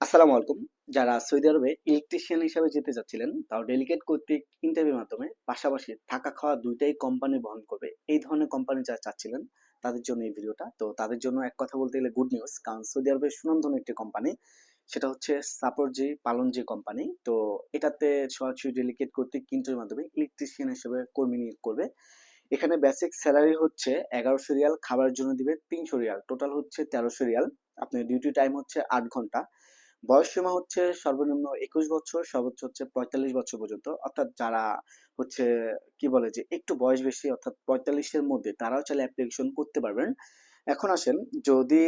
আসসালামু আলাইকুম। যারা সৌদি আরবে ইলেকট্রিশিয়ান হিসাবে যেতে চাচ্ছিলেন, তাও ডেলিগেট কর্তৃক ইন্টারভিউর মাধ্যমে পাশাপাশি থাকা খাওয়া ২ টাই কোম্পানি বহন করবে। এই ধরনের কোম্পানি যারা চাচ্ছিলেন, তাদের জন্য এই ভিডিওটা। তো তাদের জন্য এক কথা বলতে গেলে গুড নিউজ। কারণ সৌদি আরবের সুনামধন্য একটি কোম্পানি। সেটা হচ্ছে সাপরজি পালনজি কোম্পানি। তো এটাতে সরাসরি ডেলিগেট কর্তৃক ইন্টারভিউর মাধ্যমে ইলেকট্রিশিয়ান হিসেবে কর্মী নিয়োগ করবে। এখানে বেসিক স্যালারি হচ্ছে ১১০০ রিয়াল, খাবারের জন্য দিবে ৩০০ রিয়াল। টোটাল হচ্ছে ১৩০০ রিয়াল। আপনার ডিউটি টাইম হচ্ছে ৮ ঘন্টা। বয়সসীমা হচ্ছে সর্বনিম্ন ২১ বছর, সর্বোচ্চ হচ্ছে ৪৫ বছর পর্যন্ত। অর্থাৎ যারা হচ্ছে কি বলে যে একটু বয়স বেশি অর্থাৎ ৪৫ এর মধ্যে তারাও চাইলে অ্যাপ্লিকেশন করতে পারবেন। এখন আসেন, যদি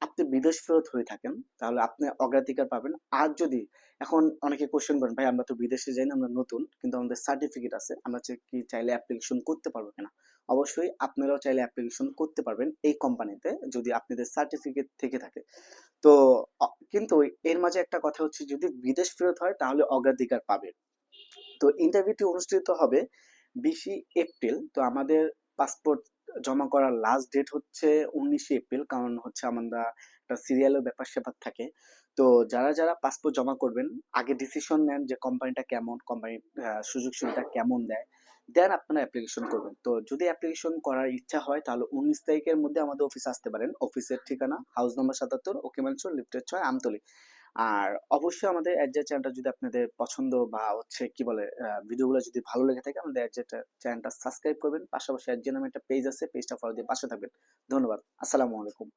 আপনি বিদেশ ফেরত হয়ে থাকেন তাহলে আপনি অগ্রাধিকার পাবেন। আর যদি এখন অনেকে কোশ্চেন করেন, ভাই আমরা তো বিদেশে যাই না, আমরা নতুন কিন্তু আমাদের সার্টিফিকেট আছে, আমরা কি চাইলে অ্যাপ্লিকেশন করতে পারবো কিনা? অবশ্যই আপনারাও চাইলে অ্যাপ্লিকেশন করতে পারবেন এই কোম্পানিতে যদি আপনাদের সার্টিফিকেট থেকে থাকে। তো কিন্তু এর মাঝে একটা কথা হচ্ছে, যদি বিদেশ ফেরত হয় তাহলে অগ্রাধিকার পাবে। তো ইন্টারভিউটি অনুষ্ঠিত হবে ২০ এপ্রিল। তো আমাদের পাসপোর্ট জমা করার লাস্ট ডেট হচ্ছে ১৯ এপ্রিল। কারণ হচ্ছে আমরা একটা সিরিয়ালের ব্যাপার স্যাপার থাকে। তো যারা পাসপোর্ট জমা করবেন, আগে ডিসিশন নেন যে কোম্পানিটা কেমন, কোম্পানির সুযোগ সুবিধা কেমন দেয়, দেন আপনারা অ্যাপ্লিকেশন করবেন। তো যদি অ্যাপ্লিকেশন করার ইচ্ছা হয় তাহলে ১৯ তারিখের মধ্যে আমাদের অফিসে আসতে পারেন। অফিসের ঠিকানা হাউস নাম্বার ৭৭, ওকে ম্যানশন, লিফটের ৬, আমতলী। আর অবশ্যই আমাদের অ্যাডজেট চ্যানেলটা যদি আপনাদের পছন্দ বা হচ্ছে কি বলে ভিডিওগুলো যদি ভালো লেগে থাকে, আমাদের অ্যাডজেট চ্যানেলটা সাবস্ক্রাইব করবেন। পাশাপাশি অ্যাডজেট নামে একটা পেজ আছে, পেজটা ফলো দিয়ে পাশে থাকবেন। ধন্যবাদ। আসসালামু আলাইকুম।